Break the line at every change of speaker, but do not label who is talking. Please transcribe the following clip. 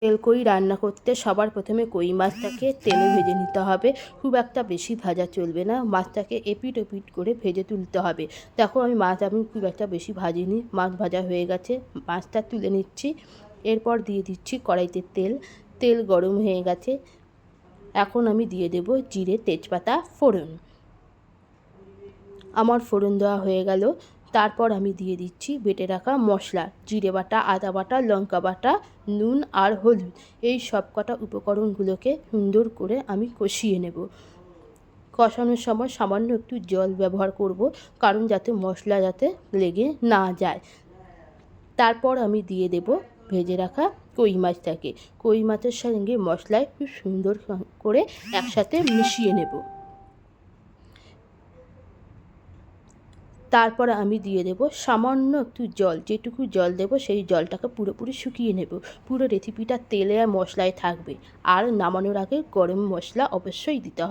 তেলকই রান্না করতে সবার প্রথমে কই মাছটাকে তেলে ভেজে নিতে হবে। খুব একটা বেশি ভাজা চলবে না, মাছটাকে এপিট ওপিট করে ভেজে তুলতে হবে। দেখো আমি খুব একটা বেশি ভাজিনি, মাছ ভাজা হয়ে গেছে, মাছটা তুলে নিচ্ছি। এরপর দিয়ে দিচ্ছি কড়াইতে তেল। তেল গরম হয়ে গেছে, এখন আমি দিয়ে দেব জিরে তেজপাতা ফোড়ন। আমার ফোড়ন দেওয়া হয়ে গেল। তারপর আমি দিয়ে দিচ্ছি বেটে রাখা মশলা, জিরে বাটা, আদা বাটা, লঙ্কা বাটা, নুন আর হলুদ। এই সব কটা উপকরণগুলোকে সুন্দর করে আমি কষিয়ে নেব। কষানোর সময় সামান্য একটু জল ব্যবহার করব, কারণ যাতে মশলা লেগে না যায়। তারপর আমি দিয়ে দেব ভেজে রাখা কই মাছটাকে। কই মাছের সঙ্গে মশলায় খুব সুন্দর করে একসাথে মিশিয়ে নেব। তারপর আমি দিয়ে দেব সামান্য একটু জল, যেটুকু জল দেব সেই জলটাকে পুরোপুরি শুকিয়ে নেব। পুরো রেসিপিটা তেলে আর মশলায় থাকবে। আর নামানোর আগে গরম মশলা অবশ্যই দিতে হবে।